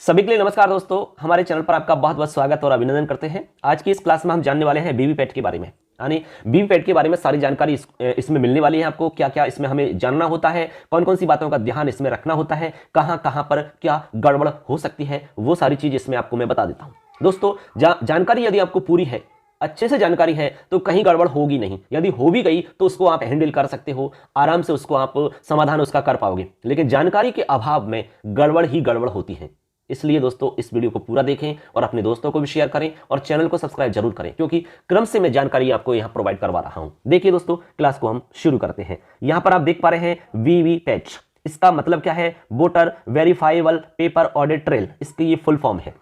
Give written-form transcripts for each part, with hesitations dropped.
सभी के लिए नमस्कार दोस्तों, हमारे चैनल पर आपका बहुत बहुत स्वागत और अभिनंदन करते हैं। आज की इस क्लास में हम जानने वाले हैं वीवीपैट के बारे में। यानी वीवीपैट के बारे में सारी जानकारी इसमें मिलने वाली है आपको। क्या क्या इसमें हमें जानना होता है, कौन कौन सी बातों का ध्यान इसमें रखना होता है, कहां कहां पर क्या गड़बड़ हो सकती है, वो सारी चीज इसमें आपको मैं बता देता हूं। दोस्तों जानकारी यदि आपको पूरी है, अच्छे से जानकारी है, तो कहीं गड़बड़ होगी नहीं। यदि हो भी गई तो उसको आप हैंडल कर सकते हो, आराम से उसको आप समाधान उसका कर पाओगे। लेकिन जानकारी के अभाव में गड़बड़ ही गड़बड़ होती है। इसलिए दोस्तों इस वीडियो को पूरा देखें और अपने दोस्तों को भी शेयर करें और चैनल को सब्सक्राइब जरूर करें, क्योंकि क्रम से मैं जानकारी आपको यहां प्रोवाइड करवा रहा हूं। देखिए दोस्तों, क्लास को हम शुरू करते हैं। यहां पर आप देख पा रहे हैं वीवीपैट। इसका मतलब क्या है? Voter verifiable paper audit trail, इसकी ये फुल फॉर्म है।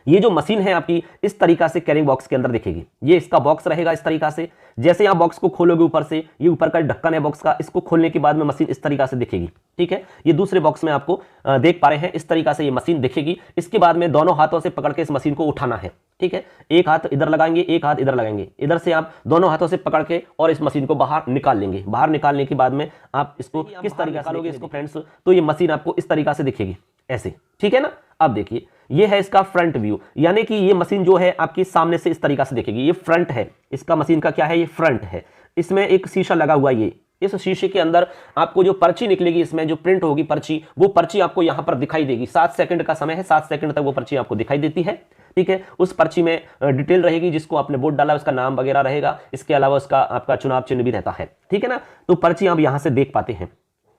ये जो मशीन है आपकी इस तरीका से कैरिंग बॉक्स के अंदर दिखेगी। ये इसका बॉक्स रहेगा इस तरीका से। जैसे आप बॉक्स को खोलोगे ऊपर से, ये ऊपर का ढक्कन है बॉक्स का, इसको खोलने के बाद में मशीन इस तरीका से दिखेगी। ठीक है, ये दूसरे बॉक्स में आपको देख पा रहे हैं, इस तरीका से ये मशीन दिखेगी। इसके बाद में दोनों हाथों से पकड़ के इस मशीन को उठाना है। ठीक है, एक हाथ इधर लगाएंगे, एक हाथ इधर लगाएंगे। इधर से आप दोनों हाथों से पकड़ के और इस मशीन को बाहर निकाल लेंगे। बाहर निकालने के बाद में आप इसको किस तरीके से लोगे इसको फ्रेंड्स, तो ये मशीन आपको इस तरीका से दिखेगी ऐसे। ठीक है ना। अब देखिए, ये है इसका फ्रंट व्यू, यानी कि ये मशीन जो है आपकी सामने से इस तरीका से दिखेगी। ये फ्रंट है इसका, मशीन का क्या है, ये फ्रंट है। इसमें एक शीशा लगा हुआ है। ये इस शीशे के अंदर आपको जो पर्ची निकलेगी, इसमें जो प्रिंट होगी पर्ची, वो पर्ची आपको यहां पर दिखाई देगी। 7 सेकंड का समय है, 7 सेकंड तक वो पर्ची आपको दिखाई देती है। ठीक है, उस पर्ची में डिटेल रहेगी, जिसको आपने वोट डाला उसका नाम वगैरह रहेगा। इसके अलावा उसका आपका चुनाव चिन्ह भी रहता है। ठीक है ना, तो पर्ची आप यहां से देख पाते हैं।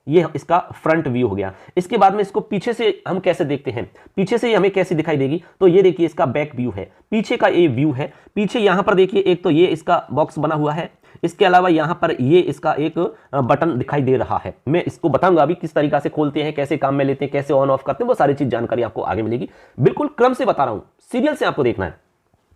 ये इसका फ्रंट व्यू हो गया। इसके बाद में इसको पीछे से हम कैसे देखते हैं, पीछे से हमें कैसे दिखाई देगी, तो ये देखिए इसका बैक व्यू है, पीछे का ये व्यू है। पीछे यहां पर देखिए, एक तो ये इसका बॉक्स बना हुआ है, इसके अलावा यहां पर ये इसका एक बटन दिखाई दे रहा है। मैं इसको बताऊंगा अभी किस तरीका से खोलते हैं, कैसे काम में लेते हैं, कैसे ऑन ऑफ करते हैं, वो सारी चीज जानकारी आपको आगे मिलेगी। बिल्कुल क्रम से बता रहा हूं, सीरियल से आपको देखना है।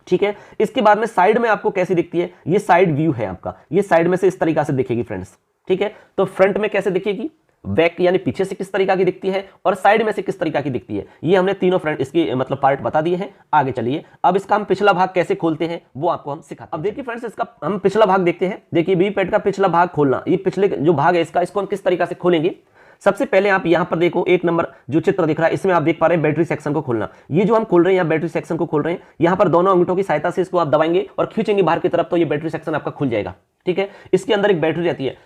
ठीक है, इसके बाद में साइड में आपको कैसे दिखती है, ये साइड व्यू है आपका। ये साइड में से इस तरीका से दिखेगी फ्रेंड्स। ठीक है, तो फ्रंट में कैसे दिखेगी, बैक यानी पीछे से किस तरीका की दिखती है, और साइड में से किस तरीका की दिखती है। ये हमने तीनों फ्रंट इसकी मतलब पार्ट बता दिए हैं। आगे चलिए, अब इसका हम पिछला भाग कैसे खोलते हैं वो आपको हम सिखाते हैं। अब देखिए फ्रेंड्स, इसका हम पिछला भाग देखते हैं। देखिए वीवीपैट का पिछला भाग खोलना, ये पिछले जो भाग है इसका, इसको हम किस तरीका से खोलेंगे। सबसे पहले आप यहां पर देखो, एक नंबर जो चित्र दिख रहा है, इसमें आप देख पा रहे हैं बैटरी सेक्शन को खोलना। ये जो हम खोल रहे हैं यहाँ बैटरी सेक्शन को खोल रहे हैं, यहां पर दोनों अंगूठों की सहायता से इसको आप दबाएंगे और खींचेंगे बाहर की तरफ, तो ये बैटरी सेक्शन आपका खुल जाएगा। ठीक है, इसके अंदर एक बैटरी रहती है।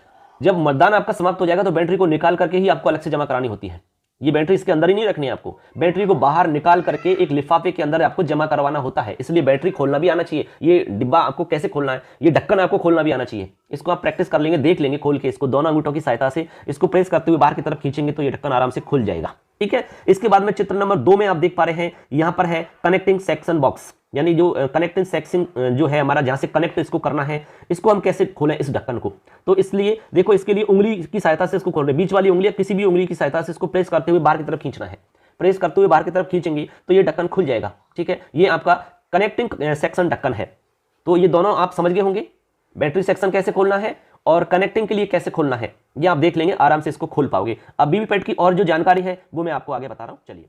जब मतदान आपका समाप्त हो जाएगा तो बैटरी को निकाल करके ही आपको अलग से जमा करानी होती है। ये बैटरी इसके अंदर ही नहीं रखनी है आपको, बैटरी को बाहर निकाल करके एक लिफाफे के अंदर आपको जमा करवाना होता है। इसलिए बैटरी खोलना भी आना चाहिए। ये डिब्बा आपको कैसे खोलना है, ये ढक्कन आपको खोलना भी आना चाहिए। इसको आप प्रैक्टिस कर लेंगे, देख लेंगे खोल के, इसको दोनों अंगूठों की सहायता से इसको प्रेस करते हुए बाहर की तरफ खींचेंगे तो ये ढक्कन आराम से खुल जाएगा। ठीक है, इसके बाद में चित्र नंबर 2 में आप देख पा रहे हैं, यहां पर है कनेक्टिंग सेक्शन बॉक्स, यानी जो कनेक्टिंग सेक्शन जो है हमारा, जहां से कनेक्ट इसको करना है, इसको हम कैसे खोलें इस ढक्कन को। तो इसलिए देखो, इसके लिए उंगली की सहायता से इसको खोल रहे हैं। बीच वाली उंगली, किसी भी उंगली की सहायता से इसको प्रेस करते हुए बाहर की तरफ खींचना है। प्रेस करते हुए बाहर की तरफ खींचेंगे तो ये ढक्कन खुल जाएगा। ठीक है, ये आपका कनेक्टिंग सेक्शन ढक्कन है। तो ये दोनों आप समझ गए होंगे, बैटरी सेक्शन कैसे खोलना है और कनेक्टिंग के लिए कैसे खोलना है, ये आप देख लेंगे, आराम से इसको खोल पाओगे। अब वीवीपैट की और जो जानकारी है वो मैं आपको आगे बता रहा हूं। चलिए,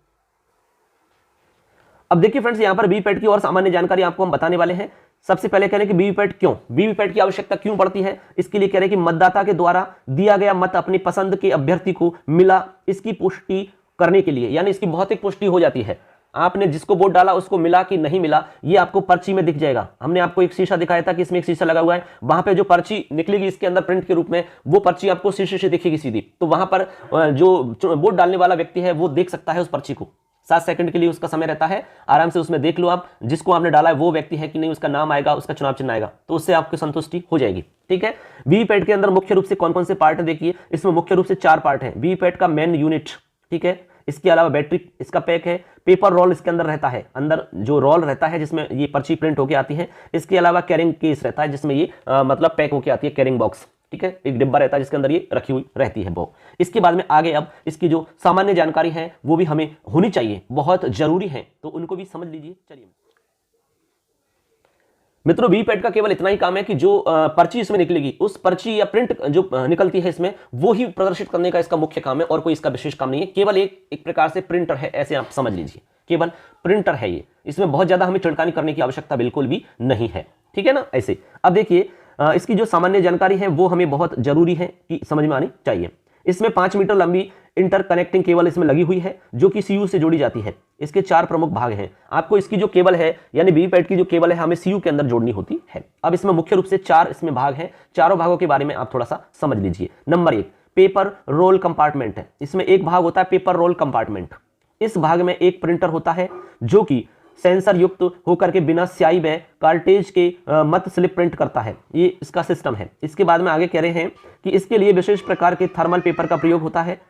अब देखिए फ्रेंड्स, यहां पर वीवीपैट की और सामान्य जानकारी आपको हम बताने वाले हैं। सबसे पहले कह रहे हैं कि वीवीपैट क्यों, वीवीपैट की आवश्यकता क्यों पड़ती है। इसके लिए कह रहे हैं कि मतदाता के द्वारा दिया गया मत अपनी पसंद के अभ्यर्थी को मिला, इसकी पुष्टि करने के लिए, यानी इसकी भौतिक पुष्टि हो जाती है। आपने जिसको वोट डाला उसको मिला कि नहीं मिला, ये आपको पर्ची में दिख जाएगा। हमने आपको एक शीशा दिखाया था कि इसमें एक शीशा लगा हुआ है, वहां पे जो पर्ची निकलेगी इसके अंदर प्रिंट के रूप में, वो पर्ची आपको शीशे से दिखेगी सीधी। तो वहां पर जो वोट डालने वाला व्यक्ति है वो देख सकता है उस पर्ची को। 7 सेकंड के लिए उसका समय रहता है, आराम से उसमें देख लो आप, जिसको आपने डाला है वो व्यक्ति है कि नहीं, उसका नाम आएगा, उसका चुनाव चिन्ह आएगा, तो उससे आपकी संतुष्टि हो जाएगी। ठीक है, वीवीपैट के अंदर मुख्य रूप से कौन कौन से पार्ट है, देखिए इसमें मुख्य रूप से 4 पार्ट है। वीवीपैट का मेन यूनिट, ठीक है, इसके अलावा बैटरी इसका पैक है, पेपर रोल इसके अंदर रहता है, अंदर जो रोल रहता है जिसमें ये पर्ची प्रिंट होके आती है। इसके अलावा कैरिंग केस रहता है, जिसमें ये मतलब पैक होके आती है, कैरिंग बॉक्स। ठीक है, एक डिब्बा रहता है जिसके अंदर ये रखी हुई रहती है वो। इसके बाद में आगे अब इसकी जो सामान्य जानकारी है वो भी हमें होनी चाहिए, बहुत जरूरी है, तो उनको भी समझ लीजिए। चलिए मित्रों, वीवीपैट का केवल इतना ही काम है कि जो पर्ची इसमें निकलेगी, उस पर्ची या प्रिंट जो निकलती है इसमें, वो ही प्रदर्शित करने का इसका मुख्य काम है, और कोई इसका विशेष काम नहीं है। केवल एक प्रकार से प्रिंटर है, ऐसे आप समझ लीजिए, केवल प्रिंटर है ये। इसमें बहुत ज्यादा हमें छिड़कानी करने की आवश्यकता बिल्कुल भी नहीं है। ठीक है ना, ऐसे। अब देखिए, इसकी जो सामान्य जानकारी है वो हमें बहुत जरूरी है कि समझ में आनी चाहिए। इसमें 5 मीटर लंबी इंटरकनेक्टिंग केबल इसमें लगी हुई है जो कि सीयू से जोड़ी जाती है। इसके 4 प्रमुख भाग हैं। आपको इसकी जो केबल है यानी वीवीपैट की जो केबल है हमें सीयू के अंदर जोड़नी होती है। अब इसमें मुख्य रूप से 4 इसमें भाग हैं। चारों भागों के बारे में आप थोड़ा सा समझ लीजिए। नंबर 1 पेपर रोल कंपार्टमेंट है। इसमें एक भाग होता है पेपर रोल कंपार्टमेंट। इस भाग में एक प्रिंटर होता है जो कि सेंसर युक्त होकर के बिना स्याही व कार्टेज के मत स्लिप प्रिंट करता है। ये इसका सिस्टम है। इसके बाद में आगे कह रहे हैं कि इसके लिए विशेष प्रकार के थर्मल पेपर का प्रयोग होता है।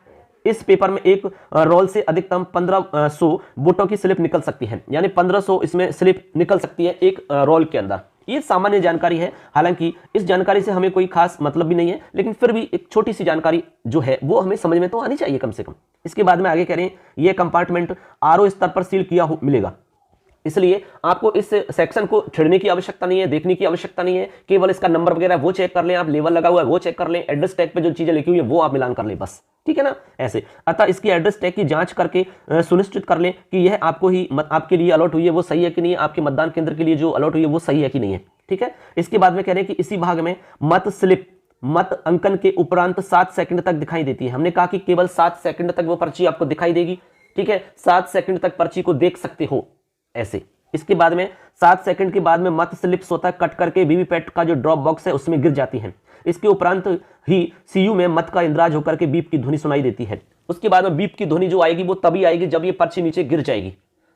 इस पेपर में एक रोल से अधिकतम 1500 बोटों की स्लिप निकल सकती है, यानी 1500 इसमें स्लिप निकल सकती है एक रोल के अंदर। ये सामान्य जानकारी है, हालांकि इस जानकारी से हमें कोई खास मतलब भी नहीं है, लेकिन फिर भी एक छोटी सी जानकारी जो है वो हमें समझ में तो आनी चाहिए कम से कम। इसके बाद में आगे कह रहे हैं ये कंपार्टमेंट आरओ स्तर पर सील किया मिलेगा, इसलिए आपको इस सेक्शन को छेड़ने की आवश्यकता नहीं है, देखने की आवश्यकता नहीं है। केवल इसका नंबर वगैरह वो चेक कर लें, आप लेवल लगा हुआ है वो चेक कर लें, एड्रेस टैग पे जो चीजें लिखी हुई है वो आप मिलान कर लें बस, ठीक है ना। ऐसे अतः इसकी एड्रेस टैग की जांच करके सुनिश्चित कर लें कि यह आपको ही आपके लिए अलॉट हुई है वो सही है कि नहीं है, आपके मतदान केंद्र के लिए जो अलॉट हुई है वो सही है कि नहीं है, ठीक है। इसके बाद में कह रहे हैं कि इसी भाग में मत स्लिप मत अंकन के उपरांत 7 सेकंड तक दिखाई देती है। हमने कहा कि केवल 7 सेकंड तक वो पर्ची आपको दिखाई देगी, ठीक है। 7 सेकंड तक पर्ची को देख सकते हो ऐसे। इसके बाद में 7 सेकंड के बाद में मत स्लिप स्वतः कट करके वीवीपैट का जो ड्रॉप बॉक्स है उसमें गिर जाती है। इसके उपरांत ही सीयू में मत का इंद्राज होकर के बीप की ध्वनि सुनाई देती है। उसके बाद में बीप की ध्वनि जो आएगी वो तभी आएगी जब ये पर्ची नीचे गिर जाएगी।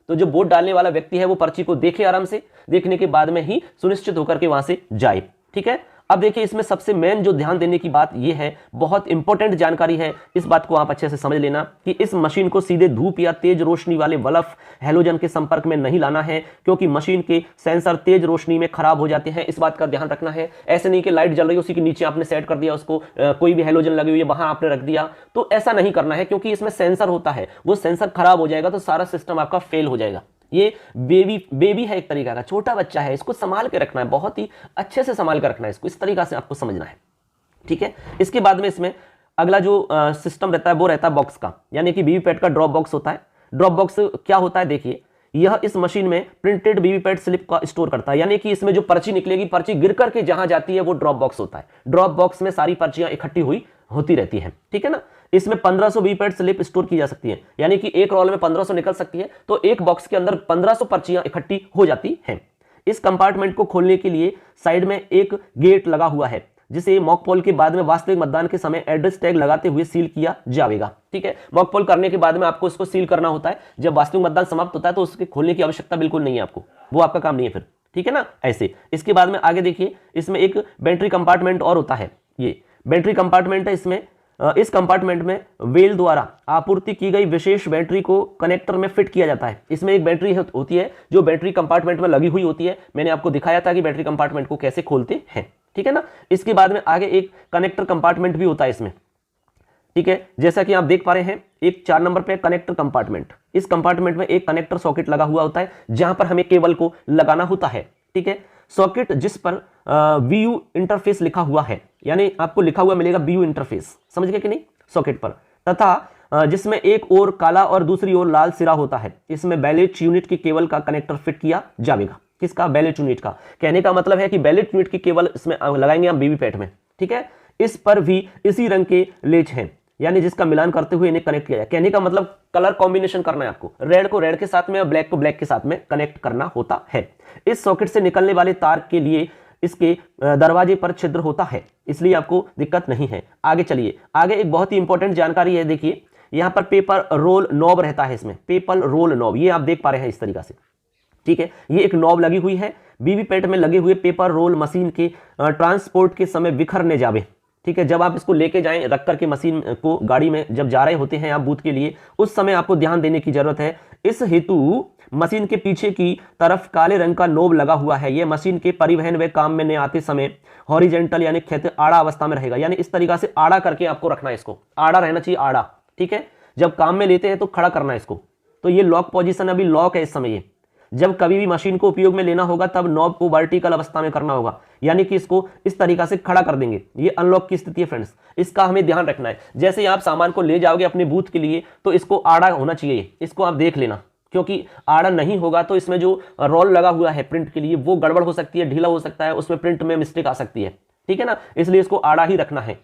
तो जो वोट डालने वाला व्यक्ति है वो पर्ची को देखे आराम से, देखने के बाद में ही सुनिश्चित होकर के वहां से जाए, ठीक है। अब देखिए इसमें सबसे मेन जो ध्यान देने की बात यह है, बहुत इंपॉर्टेंट जानकारी है, इस बात को आप अच्छे से समझ लेना कि इस मशीन को सीधे धूप या तेज रोशनी वाले बल्ब हैलोजन के संपर्क में नहीं लाना है, क्योंकि मशीन के सेंसर तेज रोशनी में खराब हो जाते हैं। इस बात का ध्यान रखना है। ऐसे नहीं कि लाइट जल रही है उसी के नीचे आपने सेट कर दिया उसको, कोई भी हैलोजन लगी हुई है वहां आपने रख दिया, तो ऐसा नहीं करना है, क्योंकि इसमें सेंसर होता है, वो सेंसर खराब हो जाएगा तो सारा सिस्टम आपका फेल हो जाएगा। ये बेबी है, एक तरीका का छोटा बच्चा है, इसको संभाल के रखना है, बहुत ही अच्छे से संभाल कर रखना है इसको, इस तरीका से आपको समझना है, ठीक है। इसके बाद में इसमें अगला जो सिस्टम रहता है वो रहता है बॉक्स का, यानी कि वीवीपैट का ड्रॉप बॉक्स होता है। ड्रॉप बॉक्स क्या होता है देखिए, यह इस मशीन में प्रिंटेड वीवीपैट स्लिप का स्टोर करता है, यानी कि इसमें जो पर्ची निकलेगी, पर्ची गिर करके जहां जाती है वो ड्रॉप बॉक्स होता है। ड्रॉप बॉक्स में सारी पर्चियां इकट्ठी होती रहती है, ठीक है ना। इसमें 1500 वीवीपैट स्लिप स्टोर की जा सकती है, यानी कि एक रोल में 1500 निकल सकती है, तो एक बॉक्स के अंदर 1500 पर्चियां इकट्ठी हो जाती हैं। इस कंपार्टमेंट को खोलने के लिए साइड में एक गेट लगा हुआ है, जिसे मॉक पोल के बाद में वास्तविक मतदान के समय एड्रेस टैग लगाते हुए सील किया जाएगा, ठीक है। मॉक पोल करने के बाद में आपको इसको सील करना होता है। जब वास्तविक मतदान समाप्त होता है तो उसके खोलने की आवश्यकता बिल्कुल नहीं है आपको, वो आपका काम नहीं है फिर, ठीक है ना। ऐसे इसके बाद में आगे देखिए, इसमें एक बैटरी कंपार्टमेंट और होता है। ये बैटरी कंपार्टमेंट है। इसमें इस कंपार्टमेंट में वेल द्वारा आपूर्ति की गई विशेष बैटरी को कनेक्टर में फिट किया जाता है। इसमें एक बैटरी होती है जो बैटरी कंपार्टमेंट में लगी हुई होती है। मैंने आपको दिखाया था कि बैटरी कंपार्टमेंट को कैसे खोलते हैं, ठीक है ना। इसके बाद में आगे एक कनेक्टर कंपार्टमेंट भी होता है इसमें, ठीक है। जैसा कि आप देख पा रहे हैं, एक 4 नंबर पे कनेक्टर कंपार्टमेंट। इस कंपार्टमेंट में एक कनेक्टर सॉकेट लगा हुआ होता है जहां पर हमें केबल को लगाना होता है, ठीक है। सॉकेट जिस पर वीयू इंटरफेस लिखा हुआ है, यानी आपको लिखा हुआ मिलेगा वीयू इंटरफेस, समझ गए कि नहीं, सॉकेट पर, तथा जिसमें एक ओर काला और दूसरी ओर लाल सिरा होता है। इसमें बैलेट यूनिट की केबल का कनेक्टर फिट किया जाएगा। किसका? बैलेट यूनिट का। कहने का मतलब है कि बैलेट यूनिट की केबल इसमें लगाएंगे हम वीवीपैट में, ठीक है। इस पर भी इसी रंग के लेच हैं, यानी जिसका मिलान करते हुए इन्हें कनेक्ट किया जाए। कहने का मतलब कलर कॉम्बिनेशन करना है आपको, रेड को रेड के साथ में और ब्लैक को ब्लैक के साथ में कनेक्ट करना होता है। इस सॉकेट से निकलने वाले तार के लिए इसके दरवाजे पर छिद्र होता है, इसलिए आपको दिक्कत नहीं है। आगे चलिए, आगे एक बहुत ही इंपॉर्टेंट जानकारी है। देखिए यहां पर पेपर रोल नॉब रहता है, इसमें पेपर रोल नॉब, ये आप देख पा रहे हैं इस तरीका से, ठीक है। ये एक नॉब लगी हुई है। वीवीपैट में लगे हुए पेपर रोल मशीन के ट्रांसपोर्ट के समय बिखरने जावे, ठीक है। जब आप इसको लेके जाएं, रख करके मशीन को गाड़ी में जब जा रहे होते हैं आप बूथ के लिए, उस समय आपको ध्यान देने की जरूरत है। इस हेतु मशीन के पीछे की तरफ काले रंग का नोब लगा हुआ है। यह मशीन के परिवहन व काम में न आते समय हॉरिजेंटल यानी क्षैतिज आड़ा अवस्था में रहेगा, यानी इस तरीका से आड़ा करके आपको रखना है, इसको आड़ा रहना चाहिए, आड़ा, ठीक है। जब काम में लेते हैं तो खड़ा करना है इसको। तो ये लॉक पोजीशन अभी लॉक है इस समय। ये जब कभी भी मशीन को उपयोग में लेना होगा तब नॉब को वर्टिकल अवस्था में करना होगा, यानी कि इसको इस तरीका से खड़ा कर देंगे। ये अनलॉक की स्थिति है फ्रेंड्स, इसका हमें ध्यान रखना है। जैसे आप सामान को ले जाओगे अपने बूथ के लिए तो इसको आड़ा होना चाहिए, इसको आप देख लेना, क्योंकि आड़ा नहीं होगा तो इसमें जो रोल लगा हुआ है प्रिंट के लिए वो गड़बड़ हो सकती है, ढीला हो सकता है, उसमें प्रिंट में मिस्टेक आ सकती है, ठीक है ना। इसलिए इसको आड़ा ही रखना है।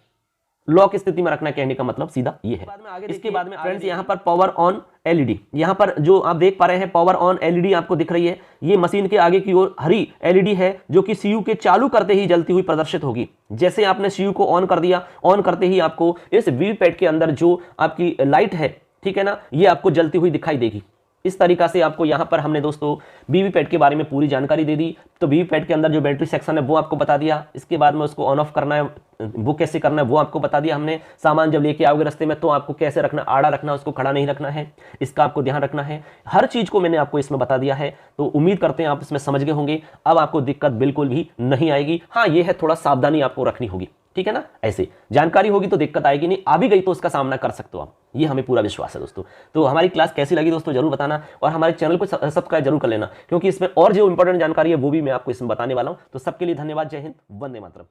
लॉक स्थिति में रखना, कहने का मतलब सीधा ये है। इसके बाद में फ्रेंड्स यहाँ पर पावर ऑन एलईडी, यहाँ पर जो आप देख पा रहे हैं पावर ऑन एलईडी आपको दिख रही है, ये मशीन के आगे की ओर हरी एलईडी है जो कि सीयू के चालू करते ही जलती हुई प्रदर्शित होगी। जैसे आपने सीयू को ऑन कर दिया, ऑन करते ही आपको इस वीवीपैट के अंदर जो आपकी लाइट है, ठीक है ना, ये आपको जलती हुई दिखाई देगी। इस तरीका से आपको यहाँ पर हमने दोस्तों वीवीपैट के बारे में पूरी जानकारी दे दी। तो वीवीपैट के अंदर जो बैटरी सेक्शन है वो आपको बता दिया, इसके बाद में उसको ऑन ऑफ करना है, वो कैसे करना है वो आपको बता दिया हमने। सामान जब लेके आओगे रास्ते में तो आपको कैसे रखना, आड़ा रखना, उसको खड़ा नहीं रखना है, इसका आपको ध्यान रखना है। हर चीज को मैंने आपको इसमें बता दिया है, तो उम्मीद करते हैं आप इसमें समझ गए होंगे। अब आपको दिक्कत बिल्कुल भी नहीं आएगी। हाँ, ये है थोड़ा सावधानी आपको रखनी होगी, ठीक है ना। ऐसे जानकारी होगी तो दिक्कत आएगी नहीं, आ भी गई तो उसका सामना कर सकते हो आप, ये हमें पूरा विश्वास है दोस्तों। तो हमारी क्लास कैसी लगी दोस्तों जरूर बताना, और हमारे चैनल को सब्सक्राइब जरूर कर लेना, क्योंकि इसमें और जो इंपॉर्टेंट जानकारी है वो भी मैं आपको इसमें बताने वाला हूं। तो सबके लिए धन्यवाद। जय हिंद, वंदे मातरम।